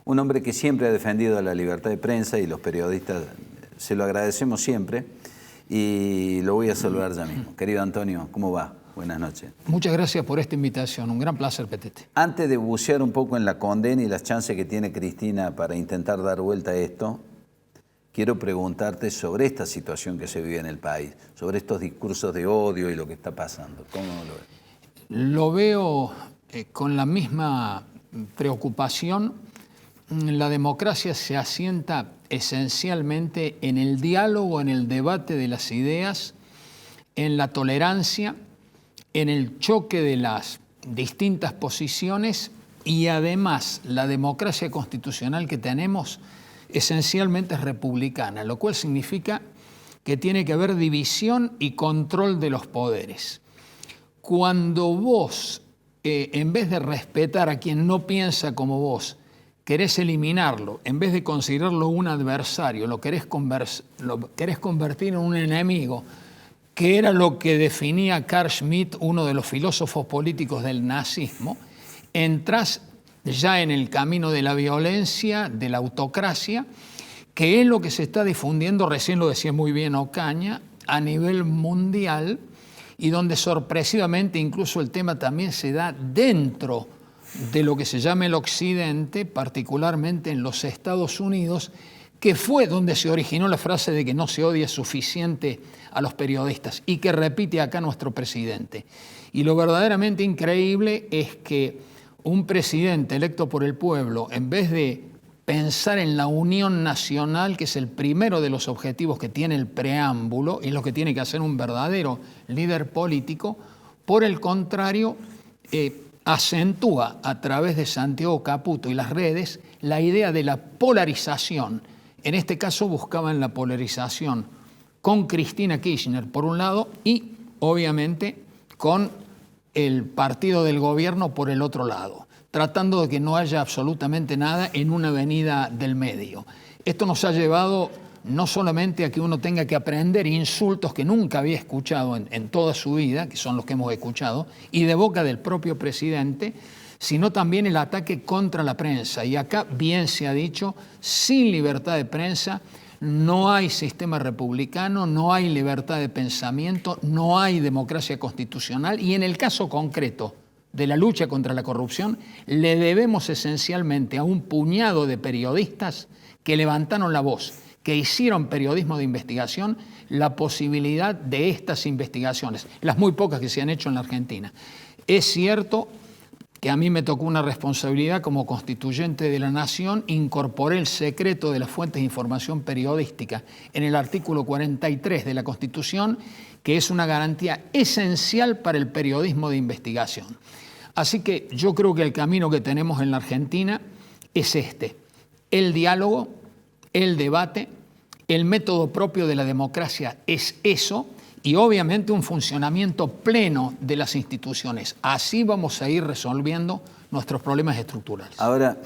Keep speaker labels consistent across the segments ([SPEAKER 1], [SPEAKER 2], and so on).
[SPEAKER 1] Un hombre que siempre ha defendido la libertad de prensa y los periodistas se lo agradecemos siempre y lo voy a saludar ya mismo. Querido Antonio, ¿cómo va? Buenas noches.
[SPEAKER 2] Muchas gracias por esta invitación, un gran placer, Petete.
[SPEAKER 1] Antes de bucear un poco en la condena y las chances que tiene Cristina para intentar dar vuelta a esto, quiero preguntarte sobre esta situación que se vive en el país, sobre estos discursos de odio y lo que está pasando. ¿Cómo lo ves?
[SPEAKER 2] Lo veo con la misma preocupación. La democracia se asienta esencialmente en el diálogo, en el debate de las ideas, en la tolerancia, en el choque de las distintas posiciones y además la democracia constitucional que tenemos esencialmente es republicana, lo cual significa que tiene que haber división y control de los poderes. Cuando vos, en vez de respetar a quien no piensa como vos, querés eliminarlo, en vez de considerarlo un adversario, lo querés convertir en un enemigo, que era lo que definía Carl Schmitt, uno de los filósofos políticos del nazismo, entrás ya en el camino de la violencia, de la autocracia, que es lo que se está difundiendo, recién lo decía muy bien Ocaña, a nivel mundial, y donde sorpresivamente incluso el tema también se da dentro de lo que se llama el Occidente, particularmente en los Estados Unidos, que fue donde se originó la frase de que no se odia suficiente a los periodistas y que repite acá nuestro presidente. Y lo verdaderamente increíble es que un presidente electo por el pueblo, en vez de pensar en la unión nacional, que es el primero de los objetivos que tiene el preámbulo y lo que tiene que hacer un verdadero líder político, por el contrario, acentúa a través de Santiago Caputo y las redes la idea de la polarización. En este caso buscaban la polarización con Cristina Kirchner por un lado y obviamente con el partido del gobierno por el otro lado, tratando de que no haya absolutamente nada en una avenida del medio. Esto nos ha llevado no solamente a que uno tenga que aprender insultos que nunca había escuchado en toda su vida, que son los que hemos escuchado, y de boca del propio presidente, sino también el ataque contra la prensa. Y acá, bien se ha dicho, sin libertad de prensa no hay sistema republicano, no hay libertad de pensamiento, no hay democracia constitucional. Y en el caso concreto de la lucha contra la corrupción, le debemos esencialmente a un puñado de periodistas que levantaron la voz, que hicieron periodismo de investigación, la posibilidad de estas investigaciones, las muy pocas que se han hecho en la Argentina. Es cierto que a mí me tocó una responsabilidad como constituyente de la Nación, incorporé el secreto de las fuentes de información periodística en el artículo 43 de la Constitución, que es una garantía esencial para el periodismo de investigación. Así que yo creo que el camino que tenemos en la Argentina es este: el diálogo, el debate, el método propio de la democracia es eso, y obviamente un funcionamiento pleno de las instituciones. Así vamos a ir resolviendo nuestros problemas estructurales.
[SPEAKER 1] Ahora,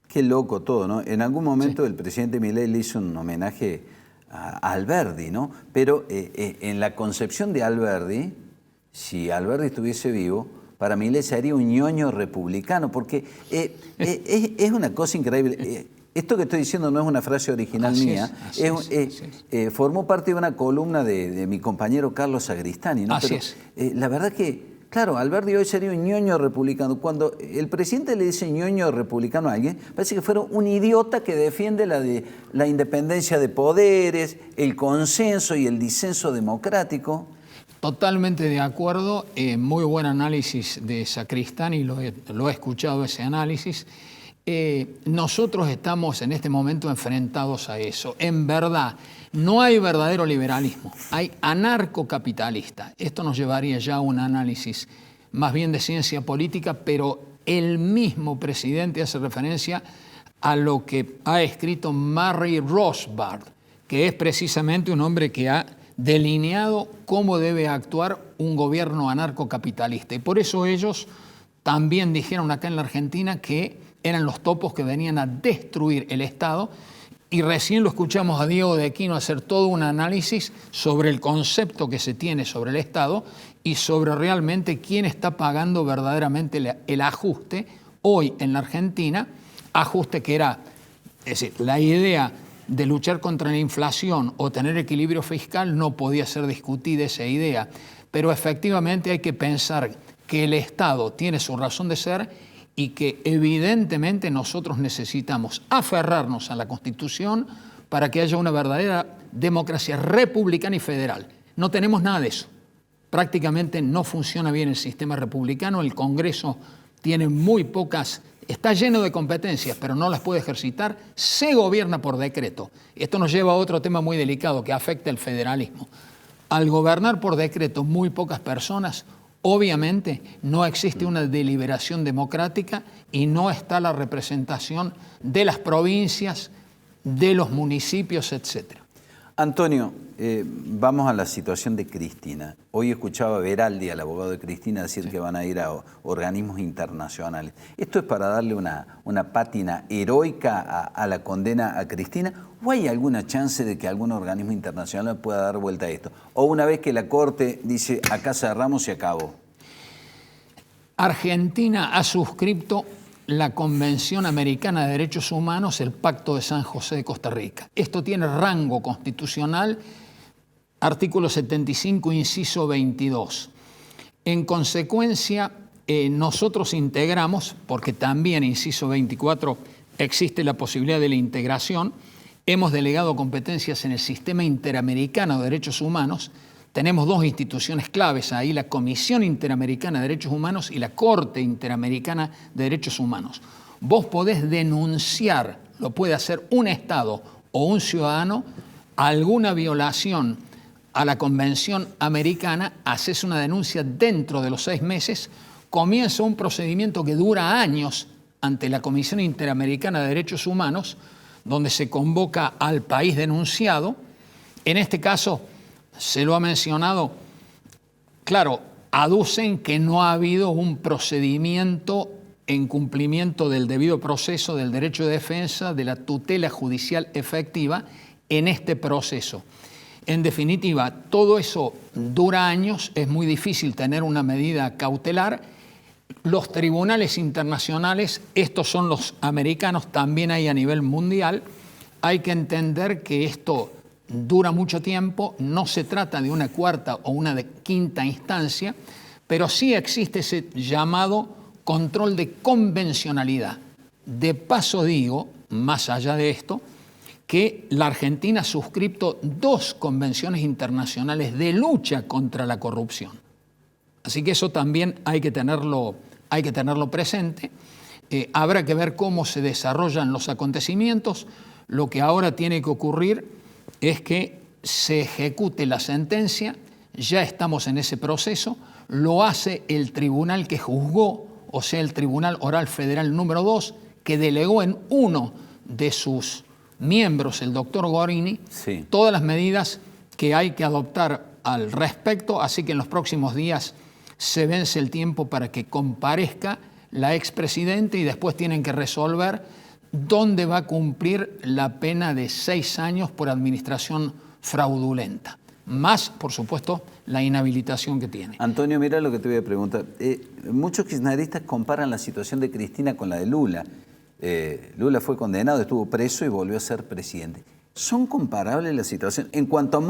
[SPEAKER 1] qué loco todo, ¿no? En algún momento el presidente Milei le hizo un homenaje a Alberdi, ¿no? Pero en la concepción de Alberdi, si Alberdi estuviese vivo, para Milei sería un ñoño republicano, porque es una cosa increíble. Esto que estoy diciendo no es una frase original mía, formó parte de una columna de mi compañero Carlos Sagristani, ¿no?
[SPEAKER 2] Así
[SPEAKER 1] Pero, la verdad que, claro, Alberdi hoy sería un ñoño republicano. Cuando el presidente le dice ñoño republicano a alguien, parece que fuera un idiota que defiende la independencia de poderes, el consenso y el disenso democrático.
[SPEAKER 2] Totalmente de acuerdo, muy buen análisis de Sagristani, lo he escuchado ese análisis. Nosotros estamos en este momento enfrentados a eso. En verdad, no hay verdadero liberalismo, hay anarcocapitalista. Esto nos llevaría ya a un análisis más bien de ciencia política, pero el mismo presidente hace referencia a lo que ha escrito Murray Rothbard, que es precisamente un hombre que ha delineado cómo debe actuar un gobierno anarcocapitalista. Y por eso ellos también dijeron acá en la Argentina que eran los topos que venían a destruir el Estado, y recién lo escuchamos a Diego de Aquino hacer todo un análisis sobre el concepto que se tiene sobre el Estado y sobre realmente quién está pagando verdaderamente el ajuste hoy en la Argentina ajuste que era, es decir, la idea de luchar contra la inflación o tener equilibrio fiscal no podía ser discutida esa idea, pero efectivamente hay que pensar que el Estado tiene su razón de ser y que evidentemente nosotros necesitamos aferrarnos a la Constitución para que haya una verdadera democracia republicana y federal. No tenemos nada de eso. Prácticamente no funciona bien el sistema republicano, el Congreso tiene muy pocas, está lleno de competencias, pero no las puede ejercitar, se gobierna por decreto. Esto nos lleva a otro tema muy delicado que afecta el federalismo. Al gobernar por decreto muy pocas personas, obviamente no existe una deliberación democrática y no está la representación de las provincias, de los municipios, etc.
[SPEAKER 1] Antonio, vamos a la situación de Cristina. Hoy escuchaba a Veraldi, al abogado de Cristina, decir que van a ir a organismos internacionales. ¿Esto es para darle una pátina heroica a la condena a Cristina? ¿O hay alguna chance de que algún organismo internacional pueda dar vuelta a esto? ¿O una vez que la Corte dice, acá cerramos y acabó?
[SPEAKER 2] Argentina ha suscrito la Convención Americana de Derechos Humanos, el Pacto de San José de Costa Rica. Esto tiene rango constitucional, artículo 75, inciso 22. En consecuencia, nosotros integramos, porque también, inciso 24, existe la posibilidad de la integración, hemos delegado competencias en el Sistema Interamericano de Derechos Humanos. Tenemos dos instituciones claves ahí, la Comisión Interamericana de Derechos Humanos y la Corte Interamericana de Derechos Humanos. Vos podés denunciar, lo puede hacer un Estado o un ciudadano, alguna violación a la Convención Americana, haces una denuncia dentro de los 6 meses, comienza un procedimiento que dura años ante la Comisión Interamericana de Derechos Humanos, donde se convoca al país denunciado. En este caso, se lo ha mencionado, claro, aducen que no ha habido un procedimiento en cumplimiento del debido proceso, del derecho de defensa, de la tutela judicial efectiva en este proceso. En definitiva, todo eso dura años, es muy difícil tener una medida cautelar. Los tribunales internacionales, estos son los americanos, también hay a nivel mundial, hay que entender que esto dura mucho tiempo, no se trata de una cuarta o una quinta instancia, pero sí existe ese llamado control de convencionalidad. De paso digo, más allá de esto, que la Argentina ha suscrito 2 convenciones internacionales de lucha contra la corrupción. Así que eso también hay que tenerlo presente. Habrá que ver cómo se desarrollan los acontecimientos. Lo que ahora tiene que ocurrir es que se ejecute la sentencia, ya estamos en ese proceso, lo hace el tribunal que juzgó, o sea, el Tribunal Oral Federal número 2, que delegó en uno de sus miembros, el doctor Gorini, sí, todas las medidas que hay que adoptar al respecto, así que en los próximos días se vence el tiempo para que comparezca la expresidenta y después tienen que resolver dónde va a cumplir la pena de 6 años por administración fraudulenta. Más, por supuesto, la inhabilitación que tiene.
[SPEAKER 1] Antonio, mira lo que te voy a preguntar. Muchos kirchneristas comparan la situación de Cristina con la de Lula. Lula fue condenado, estuvo preso y volvió a ser presidente. ¿Son comparables las situaciones? En cuanto a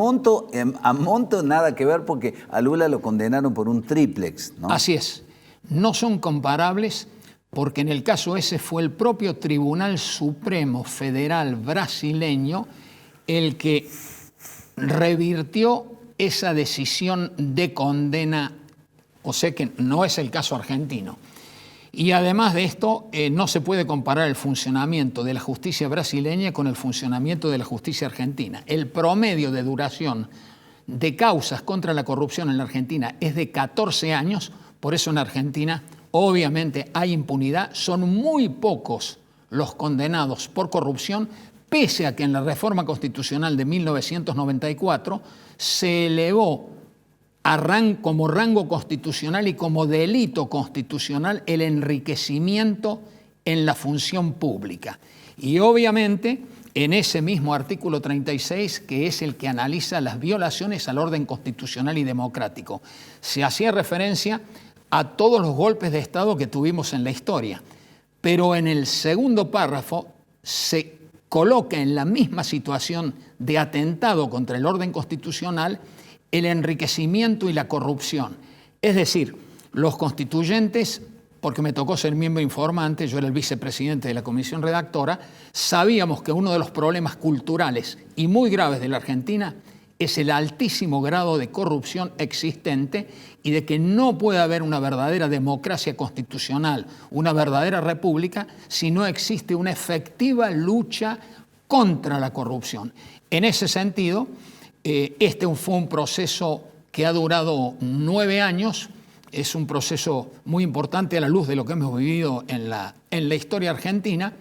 [SPEAKER 1] monto nada que ver porque a Lula lo condenaron por un triplex, ¿no?
[SPEAKER 2] Así es. No son comparables porque en el caso ese fue el propio Tribunal Supremo Federal brasileño el que revirtió esa decisión de condena, o sea que no es el caso argentino. Y además de esto, no se puede comparar el funcionamiento de la justicia brasileña con el funcionamiento de la justicia argentina. El promedio de duración de causas contra la corrupción en la Argentina es de 14 años, por eso en Argentina obviamente hay impunidad, son muy pocos los condenados por corrupción, pese a que en la reforma constitucional de 1994 se elevó como rango constitucional y como delito constitucional el enriquecimiento en la función pública. Y obviamente en ese mismo artículo 36, que es el que analiza las violaciones al orden constitucional y democrático, se hacía referencia a todos los golpes de Estado que tuvimos en la historia. pero en el segundo párrafo se coloca en la misma situación de atentado contra el orden constitucional el enriquecimiento y la corrupción. Es decir, los constituyentes, porque me tocó ser miembro informante, yo era el vicepresidente de la comisión redactora, sabíamos que uno de los problemas culturales y muy graves de la Argentina es el altísimo grado de corrupción existente y de que no puede haber una verdadera democracia constitucional, una verdadera república, si no existe una efectiva lucha contra la corrupción. En ese sentido, este fue un proceso que ha durado 9 años, es un proceso muy importante a la luz de lo que hemos vivido en la historia argentina.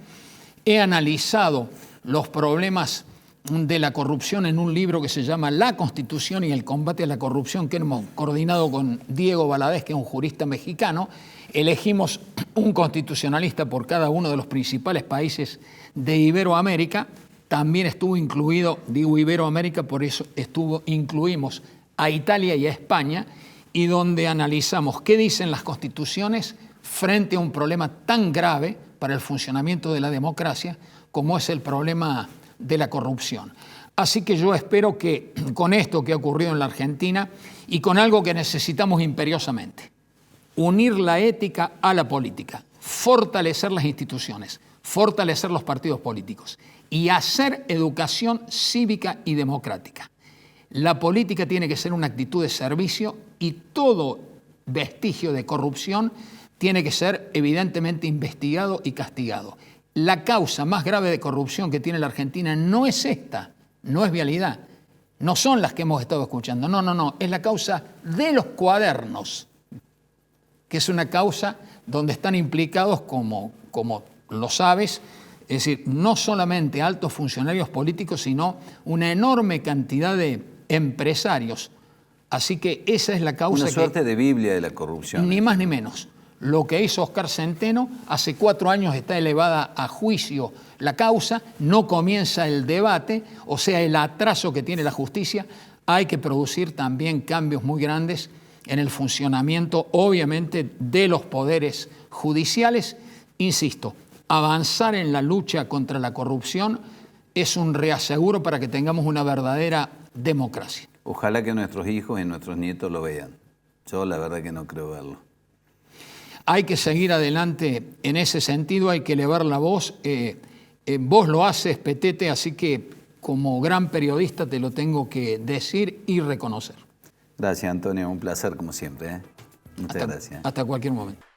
[SPEAKER 2] He analizado los problemas de la corrupción en un libro que se llama La Constitución y el combate a la corrupción, que hemos coordinado con Diego Valadez, que es un jurista mexicano. Elegimos un constitucionalista por cada uno de los principales países de Iberoamérica. También estuvo incluido, digo Iberoamérica, por eso incluimos a Italia y a España, y donde analizamos qué dicen las constituciones frente a un problema tan grave para el funcionamiento de la democracia como es el problema de la corrupción. Así que yo espero que con esto que ha ocurrido en la Argentina y con algo que necesitamos imperiosamente, unir la ética a la política, fortalecer las instituciones, fortalecer los partidos políticos y hacer educación cívica y democrática. La política tiene que ser una actitud de servicio y todo vestigio de corrupción tiene que ser evidentemente investigado y castigado. La causa más grave de corrupción que tiene la Argentina no es esta, no es Vialidad, no son las que hemos estado escuchando, no, es la causa de los cuadernos, que es una causa donde están implicados, como lo sabes, es decir, no solamente altos funcionarios políticos, sino una enorme cantidad de empresarios. Así que esa es la causa.
[SPEAKER 1] Una suerte de Biblia de la corrupción.
[SPEAKER 2] Ni más ni menos. Lo que hizo Oscar Centeno, hace 4 años está elevada a juicio la causa, no comienza el debate, o sea, el atraso que tiene la justicia. Hay que producir también cambios muy grandes en el funcionamiento, obviamente, de los poderes judiciales. Insisto, avanzar en la lucha contra la corrupción es un reaseguro para que tengamos una verdadera democracia.
[SPEAKER 1] Ojalá que nuestros hijos y nuestros nietos lo vean. Yo la verdad que no creo verlo.
[SPEAKER 2] Hay que seguir adelante en ese sentido, hay que elevar la voz. Vos lo haces, Petete, así que como gran periodista te lo tengo que decir y reconocer.
[SPEAKER 1] Gracias, Antonio. Un placer como siempre. Muchas gracias.
[SPEAKER 2] Hasta cualquier momento.